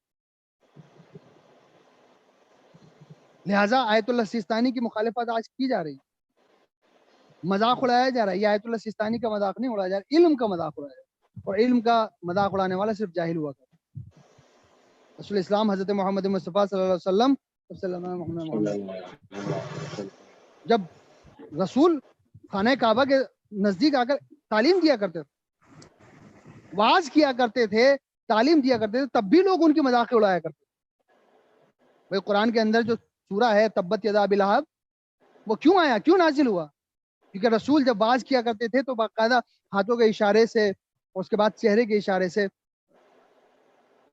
لہٰذا آیت اللہ سیستانی کی مخالفت آج کی جا رہی ہے، مذاق اڑایا جا رہا ہے۔ یہ آیت اللہ سیستانی کا مذاق نہیں اڑایا جا رہا، علم کا مذاق اڑایا جا رہا ہے، اور علم کا مذاق اڑانے والا صرف جاہل ہوا کرتا ہے۔ رسول اسلام حضرت محمد مصطفیٰ صلی اللہ علیہ وسلم جب رسول خانہ کعبہ کے نزدیک آ کر تعلیم دیا کرتے تھے، واز کیا کرتے تھے، تعلیم دیا کرتے تھے، تب بھی لوگ ان کی مذاق اڑایا کرتے تھے۔ بھائی قرآن کے اندر جو سورہ ہے تبت یدا ابی لہب، وہ کیوں آیا، کیوں نازل ہوا؟ کیونکہ رسول جب واز کیا کرتے تھے تو باقاعدہ ہاتھوں کے اشارے سے اور اس کے بعد چہرے کے اشارے سے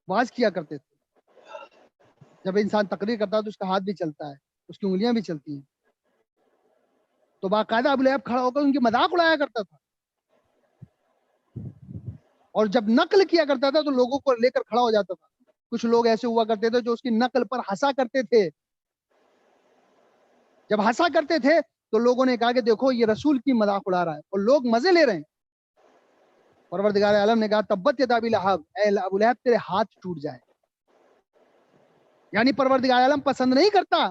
واز کیا کرتے تھے۔ جب انسان تقریر کرتا ہے تو اس کا ہاتھ بھی چلتا ہے، اس کی انگلیاں بھی چلتی ہیں، تو باقاعدہ ابو لہب کھڑا ہو کر ان کی مذاق اڑایا کرتا تھا، اور جب نقل کیا کرتا تھا تو لوگوں کو لے کر کھڑا ہو جاتا تھا۔ کچھ لوگ ایسے ہوا کرتے تھے جو اس کی نقل پر ہنسا کرتے تھے۔ جب ہنسا کرتے تھے تو لوگوں نے کہا کہ دیکھو یہ رسول کی مذاق اڑا رہا ہے، اور لوگ مزے لے رہے ہیں۔ پروردگار عالم نے کہا تبت یدا ابی لہب، اے ابو لہب تیرے ہاتھ ٹوٹ جائے۔ یعنی پروردگار عالم پسند نہیں کرتا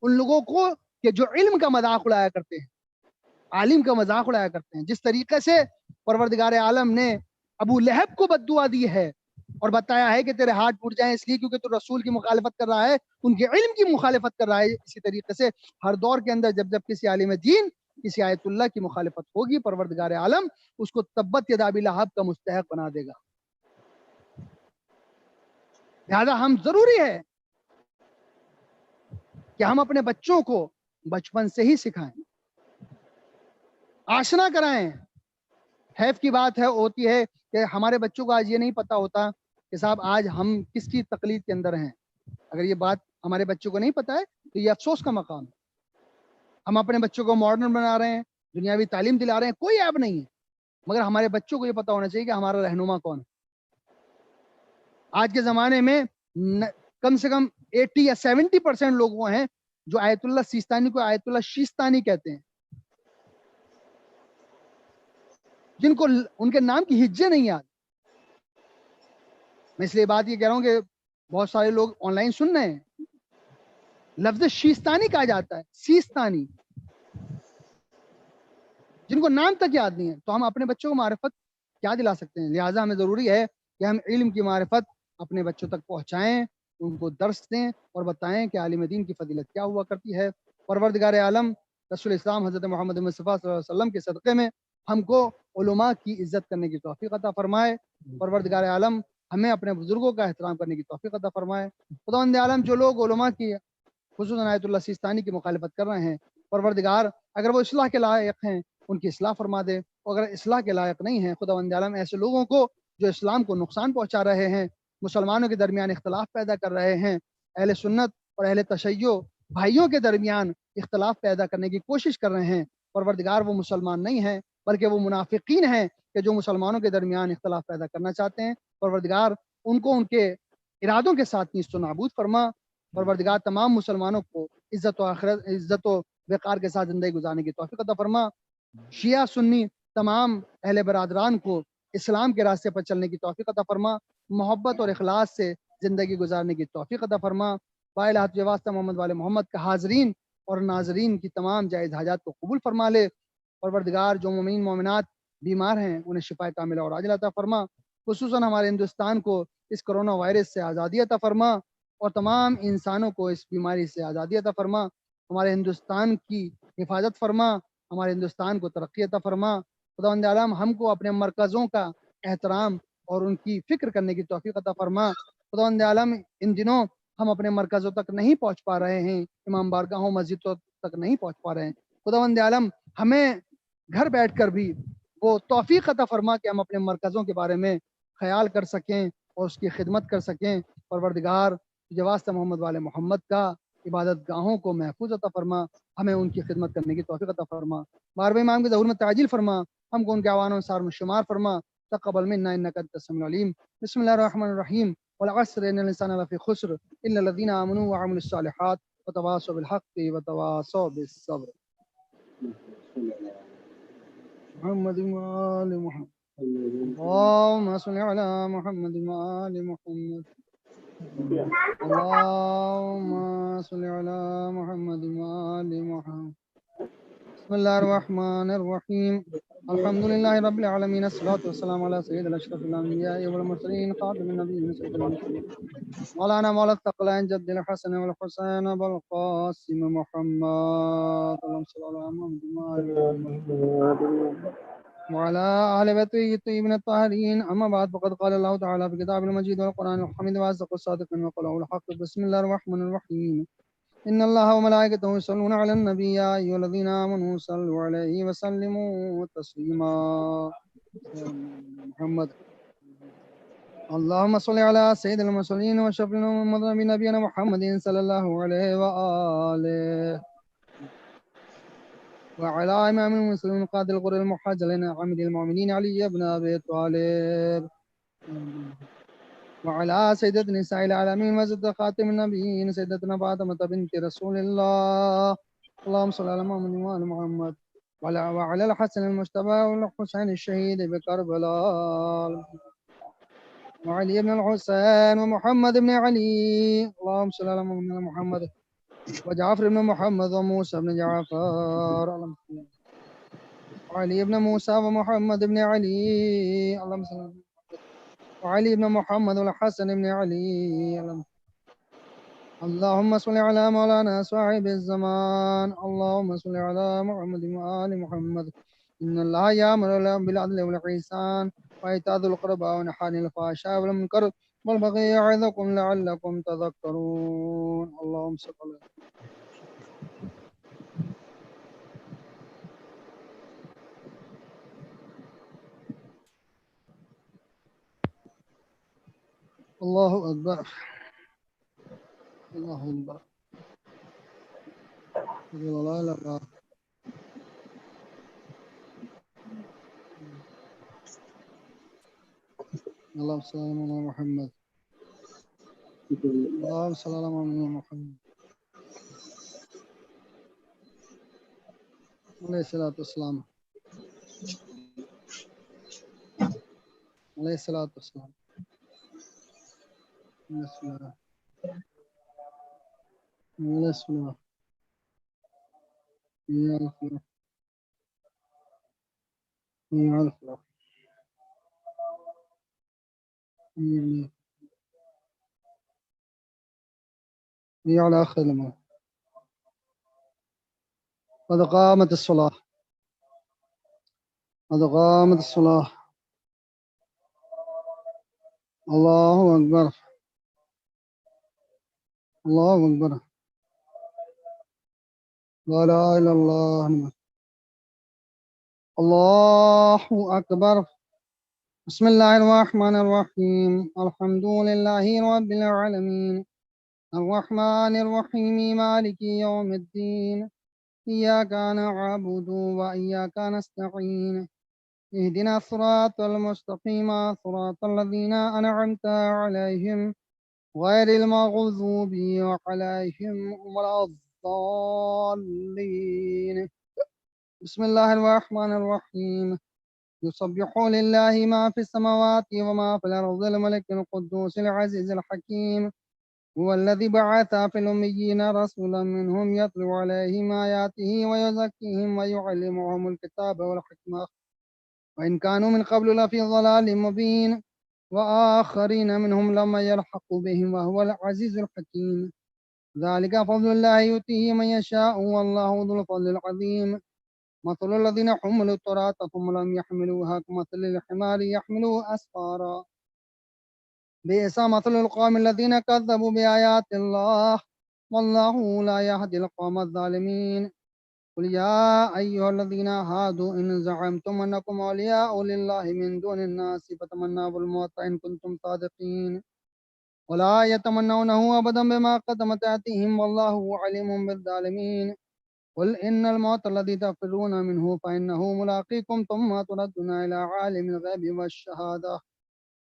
ان لوگوں کو کہ جو علم کا مذاق اڑایا کرتے ہیں، عالم کا مذاق اڑایا کرتے ہیں۔ جس طریقے سے پروردگار عالم نے ابو لہب کو بد دعا دی ہے اور بتایا ہے کہ تیرے ہاتھ ٹوٹ جائیں اس لیے کیونکہ تو رسول کی مخالفت کر رہا ہے، ان کے علم کی مخالفت کر رہا ہے، اسی طریقے سے ہر دور کے اندر جب کسی عالم دین، کسی آیت اللہ کی مخالفت ہوگی، پروردگار عالم اس کو تبت یدا ابی لہب کا مستحق بنا دے گا۔ لہذا ہم ضروری ہے کہ ہم اپنے بچوں کو بچپن سے ہی سکھائیں، آشنا کرائیں حیف کی بات ہے ہوتی ہے کہ ہمارے بچوں کو آج یہ نہیں پتہ ہوتا کہ صاحب آج ہم کس کی تقلید کے اندر ہیں. اگر یہ بات ہمارے بچوں کو نہیں پتہ ہے تو یہ افسوس کا مقام ہے. ہم اپنے بچوں کو ماڈرن بنا رہے ہیں, دنیاوی تعلیم دلا رہے ہیں, کوئی عیب نہیں ہے, مگر ہمارے بچوں کو یہ پتہ ہونا چاہیے کہ ہمارا رہنما کون ہے. آج کے زمانے میں کم سے کم 80 یا 70% لوگ وہ ہیں جو آیت اللہ سیستانی کو آیت اللہ شیستانی کہتے ہیں, جن کو ان کے نام کی ہجے نہیں یاد. میں اس لیے بات یہ کہہ رہا ہوں کہ بہت سارے لوگ آن لائن سن رہے ہیں, لفظ شیستانی کہا جاتا ہے, سیستانی, جن کو نام تک یاد نہیں ہے. تو ہم اپنے بچوں کو معرفت کیا دلا سکتے ہیں؟ لہٰذا ہمیں ضروری ہے کہ ہم علم کی معرفت اپنے بچوں تک پہنچائیں, ان کو درس دیں اور بتائیں کہ عالم دین کی فضیلت کیا ہوا کرتی ہے. پروردگار عالم رسول اسلام حضرت محمد مصطفیٰ صلی اللہ علیہ وسلم کے صدقے میں ہم کو علماء کی عزت کرنے کی توفیق عطا فرمائے. پروردگار عالم ہمیں اپنے بزرگوں کا احترام کرنے کی توفیق عطا فرمائے. خداوند عالم جو لوگ علماء کی خصوصاً آیت اللہ سیستانی کی مخالفت کر رہے ہیں, پروردگار اگر وہ اصلاح کے لائق ہیں ان کی اصلاح فرما دے, اور اگر اصلاح کے لائق نہیں ہیں خداوند عالم ایسے لوگوں کو جو اسلام کو نقصان پہنچا رہے ہیں, مسلمانوں کے درمیان اختلاف پیدا کر رہے ہیں, اہل سنت اور اہل تشیع بھائیوں کے درمیان اختلاف پیدا کرنے کی کوشش کر رہے ہیں, پروردگار وہ مسلمان نہیں ہیں بلکہ وہ منافقین ہیں کہ جو مسلمانوں کے درمیان اختلاف پیدا کرنا چاہتے ہیں. پروردگار ان کو ان کے ارادوں کے ساتھ نیست و نابود فرما. پروردگار تمام مسلمانوں کو عزت و وقار کے ساتھ زندگی گزارنے کی توفیق عطا فرما. شیعہ سنی تمام اہل برادران کو اسلام کے راستے پر چلنے کی توفیق عطا فرما, محبت اور اخلاص سے زندگی گزارنے کی توفیق عطا فرما. باالحق واسطہ محمد والے محمد کا حاضرین اور ناظرین کی تمام جائز حاجات کو قبول فرما لے. پروردگار جو مومنین مومنات بیمار ہیں انہیں شفا کاملہ اور عاجلہ عطا فرما. خصوصاً ہمارے ہندوستان کو اس کرونا وائرس سے آزادی عطا فرما اور تمام انسانوں کو اس بیماری سے آزادی عطا فرما. ہمارے ہندوستان کی حفاظت فرما, ہمارے ہندوستان کو ترقی عطا فرما. خداوند عالم ہم کو اپنے مرکزوں کا احترام اور ان کی فکر کرنے کی توفیق عطا فرما. خداوند عالم ان دنوں ہم اپنے مرکزوں تک نہیں پہنچ پا رہے ہیں, امام بارگاہوں مسجدوں تک نہیں پہنچ پا رہے ہیں. خداوند عالم ہمیں گھر بیٹھ کر بھی وہ توفیق عطا فرما کہ ہم اپنے مرکزوں کے بارے میں خیال کر سکیں اور اس کی خدمت کر سکیں. پروردگار واسطہ محمد والے محمد کا عبادت گاہوں کو محفوظ عطا فرما, ہمیں ان کی خدمت کرنے کی توفیق عطا فرما. بارہویں امام کے ظہور میں تعجیل فرما, ہم کو ان کے اعوان و انصار میں شمار فرما. تقبل منا انک انت السمیع العلیم. بسم اللہ الرحمن الرحیم. والعصر ان الانسان لفی خسر الا الذین آمنوا وعملوا الصالحات وتواصوا بالحق وتواصوا بالصبر. محمد وآل محمد. اللهم صل على محمد وآل محمد. اللهم صل على محمد وآل محمد. بسم الله الرحمن الرحيم. الحمد لله رب العالمين, الصلاة والسلام على سيد الأشرف الأنبياء والمرسلين خاتم النبيين سيد المرسلين مولانا مولى الثقلين جد الحسن والحسين أبو القاسم محمد. اللهم صل على محمد وعلى أهل بيته الطيبين الطاهرين. أما بعد, فقد قال الله تعالى في كتابه المجيد والقرآن الحميد وأصدق الصادقين وقوله الحق. بسم الله الرحمن الرحيم. إن الله وملائكته يصلون على النبي يا أيها الذين آمنوا صلوا عليه وسلموا تسليما. محمد. اللهم صل على سيد المرسلين وشفيع محمد نبينا محمد صلى الله عليه وآله وعلى إمام المسلمين قائد الغر المحجلين عمد المؤمنين علي بن أبي طالب وعلى سيدة نساء العالمين وزد خاتم النبيين سيدتنا فاطمة بنت رسول الله. اللهم صل على محمد وآل محمد وعلى الحسن المجتبى والحسين الشهيد بكربلاء وعلي بن الحسين ومحمد بن علي. اللهم صل على محمد وجعفر بن محمد وموسى بن جعفر وعلي بن موسى ومحمد بن علي. اللهم صل على وعلي بن محمد والحسن بن علي. اللهم صل على مولانا صاحب الزمان. اللهم صل على محمد وآل محمد. إن الله يأمر بالعدل والإحسان وإيتاء ذي القربى وينهى عن الفحشاء والمنكر والبغي يعظكم لعلكم تذكرون. اللهم صل على الله أكبر الله أكبر أشهد أن لا إله إلا الله اللهم صل على محمد اللهم صل على محمد عليه الصلاة والسلام عليه الصلاة والسلام بسم الله بسم الله يا الفلاح يا الفلاح يا على آخر الموت قد قامت الصلاة قد قامت الصلاة الله أكبر الله أكبر لا إله إلا الله الله أكبر بسم الله الرحمن الرحيم الحمد لله رب العالمين الرحمن الرحيم مالك يوم الدين إياك نعبد وإياك نستعين اهدنا الصراط المستقيم صراط الذين أنعمت عليهم غير المغضوب عليهم ولا الضالين بسم الله الرحمن الرحيم يسبح لله ما في السماوات وما في الأرض الملك القدوس العزيز الحكيم هو الذي بعث في الأميين رسولا منهم يتلو عليهم آياته ويزكيهم ويعلمهم الكتاب والحكمة وإن كانوا من قبل لفي ضلال مبين وآخرين منهم لما يلحق بهم وهو العزيز الحكيم ذلك فضل الله يؤتيه من يشاء والله ذو الفضل العظيم مثل الذين حملوا التوراة ثم لم يحملوها كمثل الحمار يحمل أسفارا بئس مثل القوم الذين كذبوا بآيات الله والله لا يهدي القوم الظالمين قل يا أيها الذين هادوا إن زعمتم أنكم أولياء لله من دون الناس فتمنوا الموت إن كنتم صادقين ولا يتمنونه أبدا بما قدمت أيديهم والله عليم بالظالمين قل إن الموت الذي تفرون منه فإنه ملاقيكم ثم تردون إلى عالم الغيب والشهادة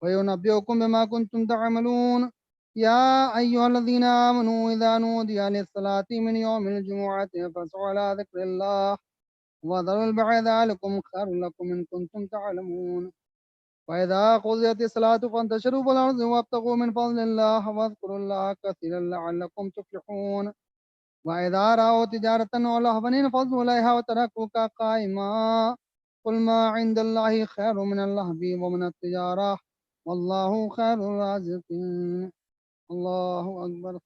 وينبئكم بما كنتم تعملون يا أيها الذين آمنوا إذا نودي للصلاة من يوم الجمعة فاسعوا إلى ذكر الله وذروا البيع ذلكم خير لكم إن كنتم تعلمون وإذا قضيت الصلاة فانتشروا في الأرض وابتغوا من فضل الله واذكروا الله كثيرا لعلكم تفلحون وإذا رأوا تجارة أو لهوا انفضوا إليها وتركوك قائما قل ما عند الله خير من اللهو ومن التجارة والله خير الرازقين الله أكبر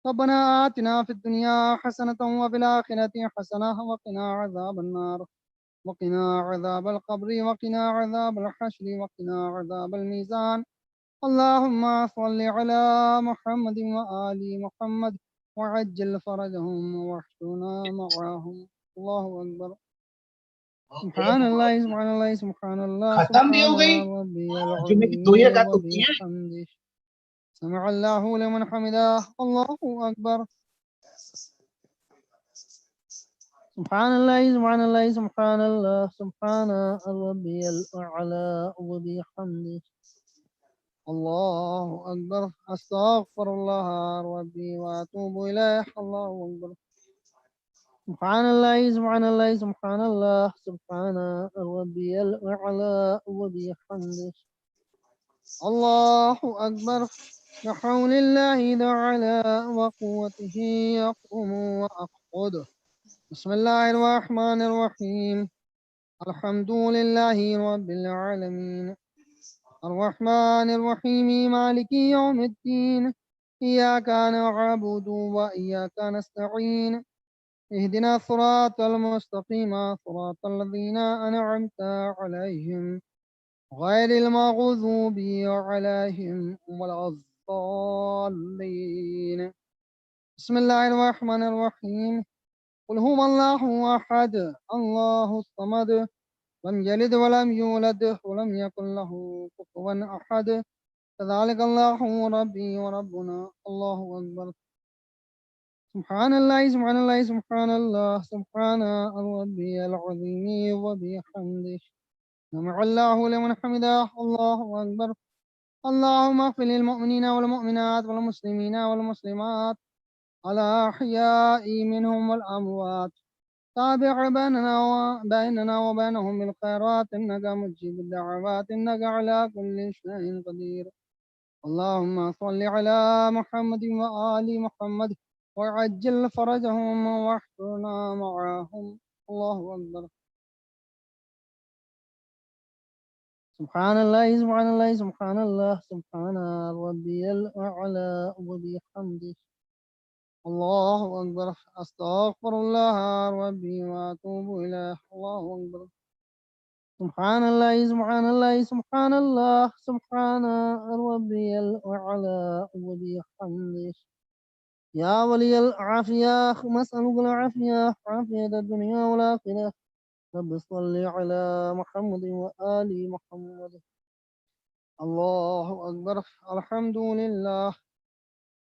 ربنا آتنا في الدنيا حسنة وفي الآخرة حسنة وقنا عذاب النار وقنا عذاب القبر وقنا عذاب الحشر وقنا عذاب الميزان اللهم صل على محمد وآل محمد وعجل فرجهم واحشرنا معهم الله أكبر سبحان الله سبحان الله سبحان الله ختم بھی ہو گئی ربي جمعے کی دو العظيم رکعت تو کی ہیں وبحمده سمع الله لمن حمده الله أكبر سبحان الله سبحان الله سبحان الله سبحان ربي الأعلى وبحمده الله أكبر أستغفر الله ربي وأتوب إليه الله أكبر سبحان الله سبحان الله سبحان الله سبحان ربي الأعلى وبحمده الله أكبر بحول الله تعالى وقوته يقوم وأقعد بسم الله الرحمن الرحيم الحمد لله رب العالمين الرحمن الرحيم مالك يوم الدين إياك نعبد وإياك نستعين اهدنا الصراط المستقيم صراط الذين أنعمت عليهم غير المغضوب عليهم ولا الضالين بسم الله الرحمن الرحيم قل هو الله أحد الله الصمد لم يلد ولم يولد ولم يكن له كفوا أحد كذلك الله ربي وربنا. الله أكبر. سبحان الله سبحان الله سبحان الله سبحان ربي العظيم وبحمده. سمع الله لمن حمده. الله أكبر. اللهم اغفر للمؤمنين والمؤمنات والمسلمين والمسلمات الأحياء منهم والأموات. تابع بيننا وبينهم بالخيرات إنك مجيب الدعوات إنك على كل شيء قدير. اللهم صل على محمد وآل محمد وعجل فرجهم واحشرنا معهم. الله أكبر. سبحان الله سبحان الله سبحان الله سبحان ربي الأعلى وبحمده. الله أكبر. أستغفر الله ربي وأتوب إليه. الله أكبر. سبحان الله سبحان الله سبحان الله سبحان ربي الأعلى وبحمده. يا ولي العافية مسألك العافية عافية الدنيا والآخرة. رب صل على محمد وآل محمد. الله أكبر. الحمد لله.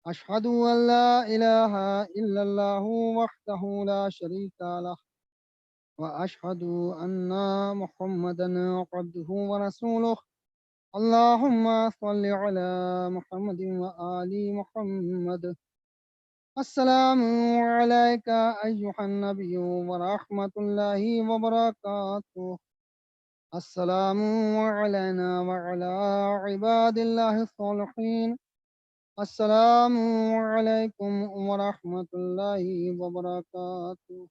أشهد أن لا إله إلا الله وحده لا شريك له وأشهد أن محمدا عبده ورسوله. اللهم صل على محمد وآل محمد. السلام عليك أيها النبي ورحمة الله وبركاته. السلام علينا وعلى عباد الله الصالحين. السلام عليكم ورحمة الله وبركاته.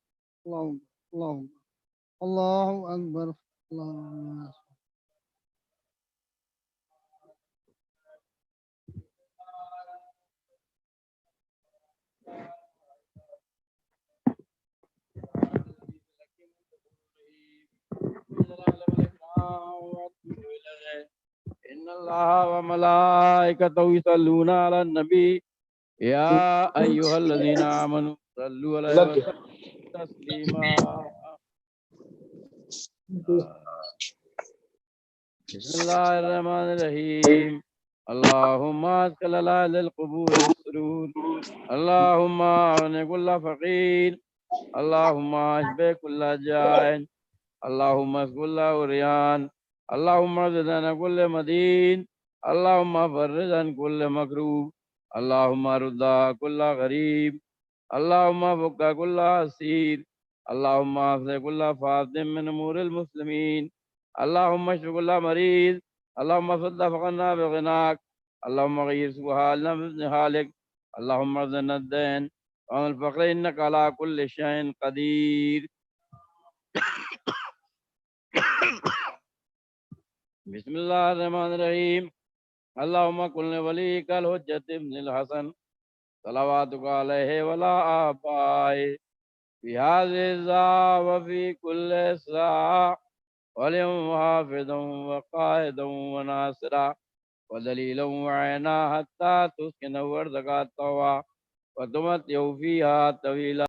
الله أكبر. الله. إن الله وملائكته يصلون على النبي يا أيها الذين آمنوا صلوا عليه وسلموا تسليما. بسم الله الرحمن الرحيم. اللهم اسقل على القبور السرور. اللهم اغن كل فقير. اللهم اشبع كل جائع. اللهم اسقل كل عريان. اللهم ارزق عن كل مدين. اللهم فرج عن كل مكروب. اللهم رد كل غريب. اللهم فك كل اسير. اللهم اصلح كل فاسد من امور المسلمين. اللهم اشف كل مريض. اللهم صد فقنا بغناك. اللهم غير سوء حالنا بحسن حالك. اللهم ارزقنا الدين وعن الفقر انك على كل شيء قدير. بسم الله الرحمن الرحيم. اللهم كن لوليك الحجة ابن الحسن صلواتك عليه ولا آبائه في هذه الساعة وفي كل ساعة وليم حافظا وقائدا وناصرا ودليلا وعينا حتى تسكن أرضك الطوى وتمتع فيها طويلا.